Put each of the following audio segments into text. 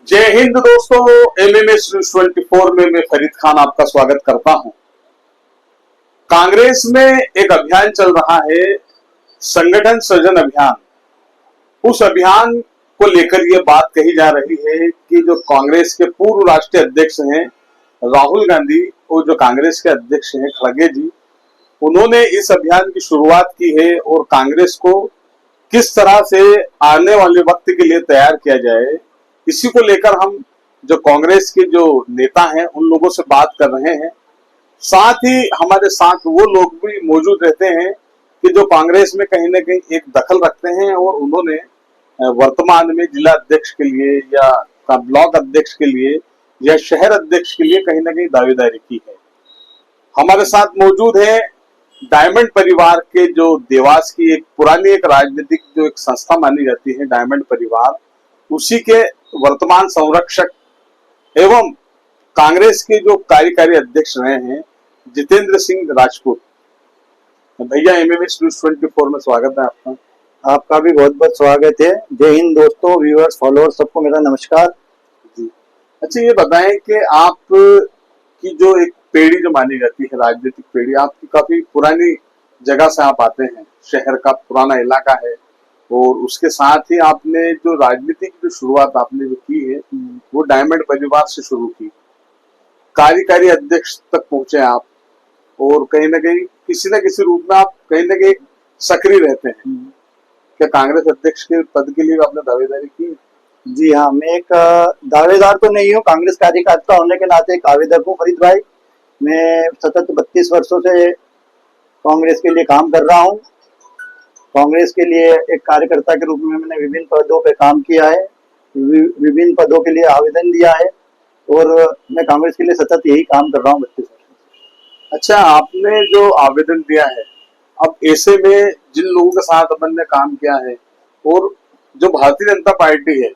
जय हिंद दोस्तों। MMS news 24 में मैं फरीद खान आपका स्वागत करता हूं। कांग्रेस में एक अभियान चल रहा है, संगठन सृजन अभियान। उस अभियान को लेकर यह बात कही जा रही है कि जो कांग्रेस के पूर्व राष्ट्रीय अध्यक्ष हैं राहुल गांधी और जो कांग्रेस के अध्यक्ष हैं खड़गे जी, उन्होंने इस अभियान की शुरुआत की है और कांग्रेस को किस तरह से आने वाले वक्त के लिए तैयार किया जाए, इसी को लेकर हम जो कांग्रेस के जो नेता हैं उन लोगों से बात कर रहे हैं। साथ ही हमारे साथ वो लोग भी मौजूद रहते हैं कि जो कांग्रेस में कहीं ना कहीं एक दखल रखते हैं और उन्होंने वर्तमान में जिला अध्यक्ष के लिए या ब्लॉक अध्यक्ष के लिए या शहर अध्यक्ष के लिए कहीं ना कहीं दावेदारी की है। हमारे साथ मौजूद है डायमंड परिवार के जो देवास की एक पुरानी एक राजनीतिक जो एक संस्था मानी जाती है डायमंड परिवार, उसी के वर्तमान संरक्षक एवं कांग्रेस के जो कार्यकारी अध्यक्ष रहे हैं जितेंद्र सिंह राजपूत। भैया एमएमएस न्यूज 24 में स्वागत है आपका। आपका भी बहुत बहुत स्वागत है। जय हिंद दोस्तों, व्यूअर्स, फॉलोअर्स, सबको मेरा नमस्कार जी। अच्छा, ये बताएं कि आप की जो एक पीढ़ी जो मानी जाती है राजनीतिक पीढ़ी, आपकी काफी पुरानी जगह से आप आते हैं, शहर का पुराना इलाका है और उसके साथ ही आपने जो राजनीति की जो शुरुआत आपने जो की है वो डायमंड परिवार से शुरू की, कार्यकारी अध्यक्ष तक पहुंचे आप और कहीं ना कहीं किसी न किसी रूप में आप कहीं ना कहीं सक्रिय रहते हैं। क्या कांग्रेस अध्यक्ष के पद के लिए आपने दावेदारी की? जी हाँ, मैं एक दावेदार तो नहीं हूँ, कांग्रेस कार्यकर्ता होने के नाते एक आवेदक हूँ फरीद भाई। मैं सतत 32 वर्षों से कांग्रेस के लिए काम कर रहा हूँ। कांग्रेस के लिए एक कार्यकर्ता के रूप में मैंने विभिन्न पदों पे काम किया है, विभिन्न पदों के लिए आवेदन दिया है और मैं कांग्रेस के लिए सतत यही काम कर रहा हूँ 32 वर्षों। अच्छा, आपने जो आवेदन दिया है, अब ऐसे में जिन लोगों के साथ अपन ने काम किया है और जो भारतीय जनता पार्टी है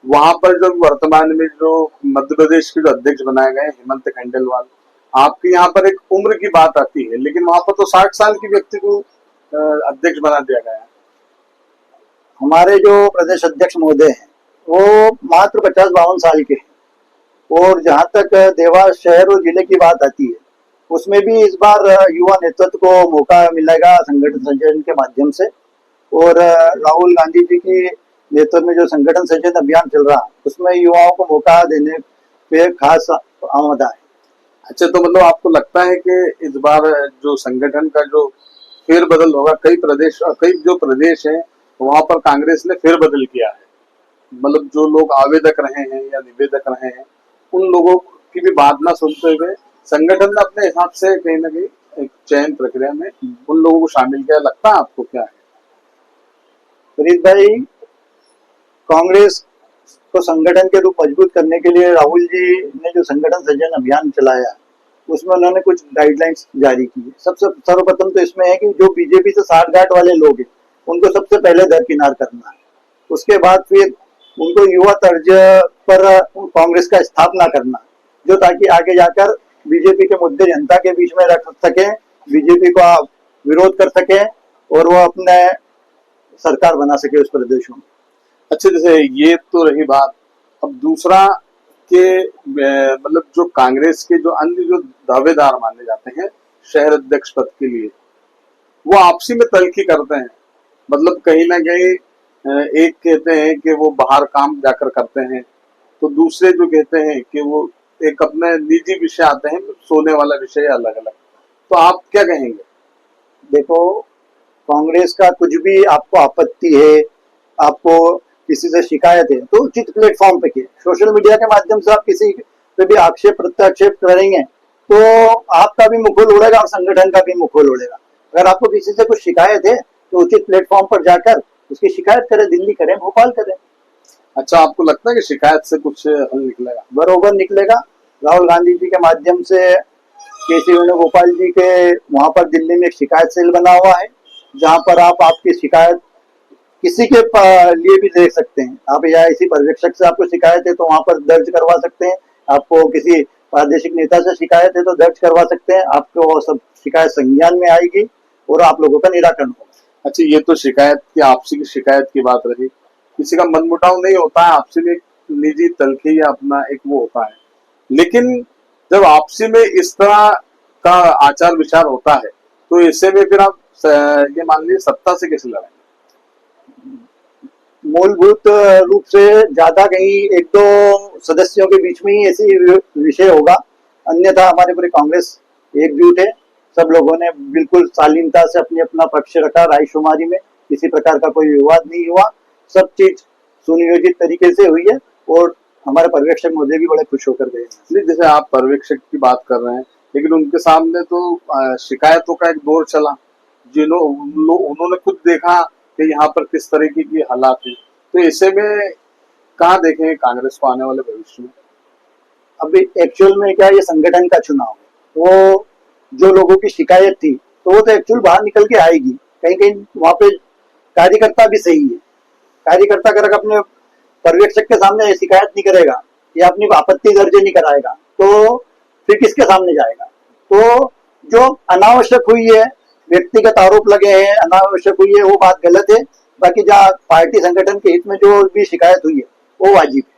वहां पर जो वर्तमान में जो मध्य प्रदेश के जो अध्यक्ष बनाए गए हेमंत खंडेलवाल, आपके यहाँ पर एक उम्र की बात आती है लेकिन वहां पर तो 60 साल की व्यक्ति को अध्यक्ष बना दिया गया है। हमारे जो प्रदेश अध्यक्ष महोदय हैं वो मात्र 50-52 साल के हैं और जहां तक देवास शहर और जिले की बात आती है उसमें भी इस बार युवा नेतृत्व को मौका मिलेगा संगठन संचालन के माध्यम से और राहुल गांधी जी की नेतृत्व में जो संगठन संचालन अभियान चल रहा है उसमें युवाओं को मौका देने पे खास आमदा है। अच्छा, तो मतलब आपको लगता है कि इस बार जो संगठन का जो फेरबदल होगा, कई जो प्रदेश है वहां पर कांग्रेस ने फेरबदल किया है, मतलब जो लोग आवेदक रहे हैं या निवेदक रहे हैं उन लोगों की भी बात ना सुनते हुए संगठन ने अपने हिसाब से कहीं ना कहीं एक चयन प्रक्रिया में उन लोगों को शामिल किया। लगता है आपको क्या है? फरीद भाई, कांग्रेस को संगठन के रूप मजबूत करने के लिए राहुल जी ने जो संगठन सृजन अभियान चलाया उसमें उन्होंने कुछ गाइडलाइंस जारी की है। सबसे सर्वप्रथम तो इसमें है कि जो बीजेपी से साठगांठ वाले लोग हैं उनको सबसे पहले दरकिनार करना है। उसके बाद फिर उनको युवा तर्ज पर कांग्रेस का स्थापना करना, जो ताकि आगे जाकर बीजेपी के मुद्दे जनता के बीच में रख सके, बीजेपी का विरोध कर सके और वो अपने सरकार बना सके उस प्रदेशों में। अच्छा, जैसे ये तो रही बात, अब दूसरा के मतलब जो कांग्रेस के जो अन्य जो दावेदार माने जाते हैं शहर अध्यक्ष पद के लिए, वो आपसी में तल्खी करते हैं, मतलब कहीं ना कहीं एक कहते हैं कि वो बाहर काम जाकर करते हैं तो दूसरे जो कहते हैं कि वो एक अपने निजी विषय आते हैं, सोने वाला विषय अलग अलग। तो आप क्या कहेंगे? देखो, कांग्रेस का कुछ भी आपको आपत्ति है, आपको किसी से शिकायत है तो उचित प्लेटफॉर्म पे किए। सोशल मीडिया के माध्यम से आप किसी पे भी आक्षेप प्रत्याक्षेप करेंगे तो आपका भी मुखौल उड़ेगा और संगठन का भी मुखौल उड़ेगा। अगर आपको किसी से कुछ शिकायत है तो उचित प्लेटफॉर्म पर जाकर उसकी शिकायत करें, दिल्ली करें, भोपाल करें। अच्छा, आपको लगता है कि शिकायत से कुछ हल निकलेगा? बरोबर निकलेगा। राहुल गांधी जी के माध्यम से केसी वेणुगोपाल जी के वहां पर दिल्ली में एक शिकायत सेल बना हुआ है जहां पर आप आपकी शिकायत किसी के लिए भी दे सकते हैं। आप या इसी पर्यवेक्षक से आपको शिकायत है तो वहां पर दर्ज करवा सकते हैं, आपको किसी प्रादेशिक नेता से शिकायत है तो दर्ज करवा सकते हैं, आपको सब शिकायत संज्ञान में आएगी और आप लोगों का निराकरण होगा। अच्छा, ये तो शिकायत की आपसी की शिकायत की बात रही, किसी का मनमुटाव नहीं होता है आपसी में, निजी तलखी या अपना एक वो होता है, लेकिन जब आपसी में इस तरह का आचार विचार होता है तो ऐसे में फिर आप ये मान लीजिए सत्ता से कैसे लड़ेंगे? मूलभूत रूप से ज्यादा कहीं एक दो सदस्यों के बीच में ही ऐसी विषय होगा, अन्यथा हमारे पूरे कांग्रेस एकजुट है। सब लोगों ने बिल्कुल शालीनता से अपने अपना पक्ष रखा, रायशुमारी में किसी प्रकार का कोई विवाद नहीं हुआ, सब चीज सुनियोजित तरीके से हुई है और हमारे पर्यवेक्षक महोदय भी बड़े खुश होकर गए। नहीं, जैसे आप पर्यवेक्षक की बात कर रहे हैं, लेकिन उनके सामने तो शिकायतों का एक दौर चला, उन्होंने खुद देखा कि यहाँ पर किस तरीके की हालात है, तो ऐसे में कहाँ देखेंगे कांग्रेस को आने वाले भविष्य में? अभी एक्चुअल में क्या, ये संगठन का चुनाव है, वो जो लोगों की शिकायत थी तो वो तो एक्चुअल बाहर निकल के आएगी, कहीं कहीं वहां पे कार्यकर्ता भी सही है। कार्यकर्ता अगर अपने पर्यवेक्षक के सामने शिकायत नहीं करेगा या अपनी आपत्ति दर्ज नहीं कराएगा तो फिर किसके सामने जाएगा? तो जो अनावश्यक हुई है, व्यक्तिगत आरोप लगे हैं, अनावश्यक हुई है, वो बात गलत है। बाकी जहाँ पार्टी संगठन के हित में जो भी शिकायत हुई है वो वाजिब है।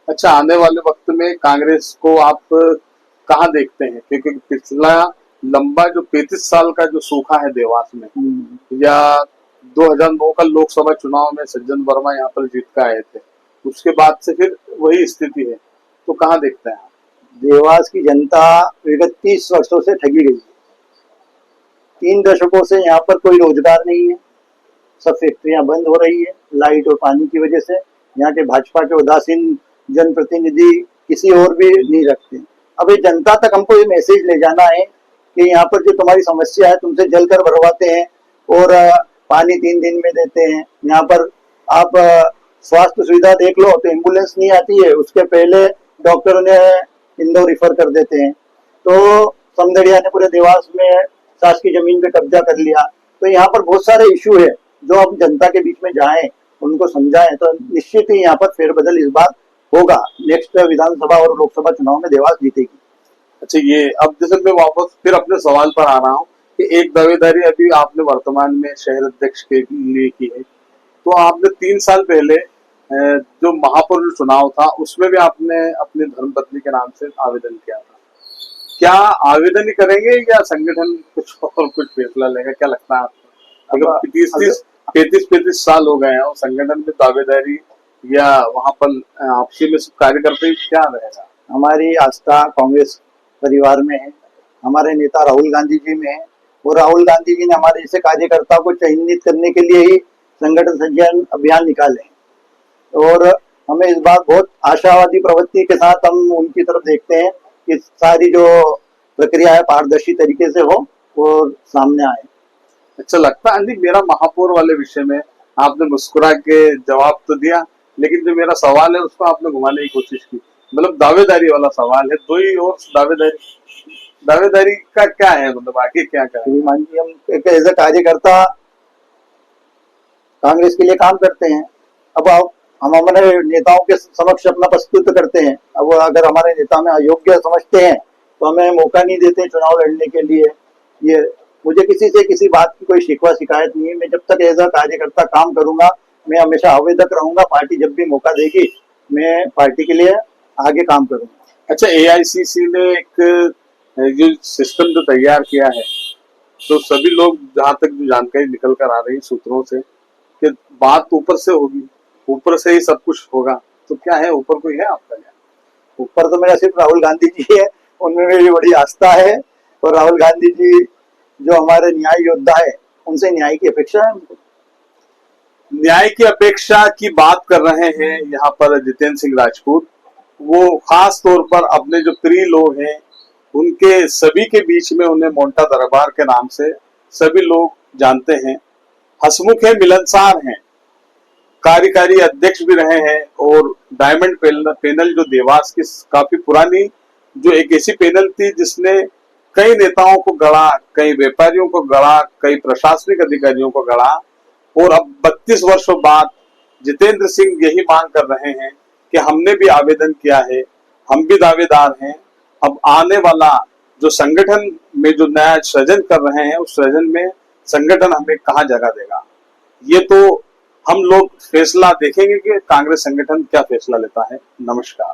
अच्छा, आने वाले वक्त में कांग्रेस को आप कहाँ देखते हैं? क्योंकि पिछला लंबा जो 35 साल का जो सूखा है देवास में, या 2009 का लोकसभा चुनाव में सज्जन वर्मा यहाँ पर जीत कर आए थे, उसके बाद से फिर वही स्थिति है, तो कहाँ देखते हैं आप? देवास की जनता विगत 30 वर्षों से ठगी गई है। 3 दशकों से यहाँ पर कोई रोजगार नहीं है, सब फैक्ट्रियां बंद हो रही है लाइट और पानी की वजह से। यहाँ के भाजपा के उदासीन जनप्रतिनिधि किसी और भी नहीं रखते। अब ये जनता तक हमको ये मैसेज ले जाना है कि यहाँ पर जो तुम्हारी समस्या है तुमसे जलकर भरवाते हैं और पानी 3 दिन में देते हैं। यहाँ पर आप स्वास्थ्य सुविधा देख लो तो एम्बुलेंस नहीं आती है, उसके पहले डॉक्टर ने इंदौर रिफर कर देते हैं। तो समदड़िया ने पूरे देवास में शासकीय जमीन पे कब्जा कर लिया। तो यहाँ पर बहुत सारे इशू है जो हम जनता के बीच में जाएं, उनको समझाएं, तो निश्चित ही यहाँ पर फेरबदल इस बार होगा। नेक्स्ट विधानसभा और लोकसभा चुनाव में देवास जीतेगी। अच्छा, ये अब जैसे मैं वापस फिर अपने सवाल पर आ रहा हूँ कि एक दावेदारी अभी आपने वर्तमान में शहर अध्यक्ष के लिए की है, तो आपने 3 साल पहले जो महापौर चुनाव था उसमें भी आपने अपनी धर्मपत्नी के नाम से आवेदन किया था। क्या आवेदन ही करेंगे या संगठन कुछ फैसला लेगा? क्या लगता है आपको? अगर 35 साल हो गए हैं और संगठन में दावेदारी या वहां पर आपसी में सब कार्य करते ही क्या रहेगा? हमारी आस्था कांग्रेस परिवार में है, हमारे नेता राहुल गांधी जी में है और राहुल गांधी जी ने हमारे जैसे कार्यकर्ताओं को चिन्हित करने के लिए ही संगठन सृजन अभियान निकाले और हमें इस बार बहुत आशावादी प्रवृत्ति के साथ हम उनकी तरफ देखते हैं कि सारी जो प्रक्रिया है पारदर्शी तरीके से हो और सामने आए। अच्छा लगता है। मेरा महापौर वाले विषय में आपने मुस्कुरा के जवाब तो दिया, लेकिन जो मेरा सवाल है उसको आपने घुमाने की कोशिश की। मतलब दावेदारी वाला सवाल है, दो ही और दावेदारी का क्या है, मतलब आगे क्या क्या है? श्रीमान जी, हम एक एज ए कार्यकर्ता कांग्रेस के लिए काम करते हैं। अब हम हमारे नेताओं के समक्ष अपना प्रस्तुत करते हैं। अब अगर हमारे नेता में अयोग्य समझते हैं तो हमें मौका नहीं देते चुनाव लड़ने के लिए। ये मुझे किसी से किसी बात की कोई शिकवा शिकायत नहीं है। मैं जब तक एज अ कार्यकर्ता काम करूंगा मैं हमेशा आवेदक रहूंगा। पार्टी जब भी मौका देगी मैं पार्टी के लिए आगे काम करूंगा। अच्छा, एआईसीसी ने एक जो सिस्टम जो तैयार किया है, तो सभी लोग जहां तक जो जानकारी निकल कर आ रही है सूत्रों से कि बात ऊपर से होगी, ऊपर से ही सब कुछ होगा, तो क्या है ऊपर कोई है आपका? क्या ऊपर तो मेरा सिर्फ राहुल गांधी जी है, उनमें मेरी बड़ी आस्था है और राहुल गांधी जी जो हमारे न्याय योद्धा है उनसे न्याय की अपेक्षा है। हमको न्याय की अपेक्षा की बात कर रहे हैं यहाँ पर जितेंद्र सिंह राजपूत। वो खास तौर पर अपने जो प्रिय लोग हैं उनके सभी के बीच में उन्हें मोंटा दरबार के नाम से सभी लोग जानते हैं। हंसमुख है, मिलनसार हैं, कार्यकारी अध्यक्ष भी रहे हैं और डायमंड पैनल जो देवास की काफी पुरानी जो एक ऐसी पैनल थी जिसने कई नेताओं को गढ़ा, कई व्यापारियों को गढ़ा, कई प्रशासनिक अधिकारियों को गढ़ा। और अब 32 वर्षों बाद जितेंद्र सिंह यही मांग कर रहे हैं कि हमने भी आवेदन किया है, हम भी दावेदार हैं। अब आने वाला जो संगठन में जो नया सृजन कर रहे हैं उस सृजन में संगठन हमें कहाँ जगह देगा, ये तो हम लोग फैसला देखेंगे कि कांग्रेस संगठन क्या फैसला लेता है। नमस्कार।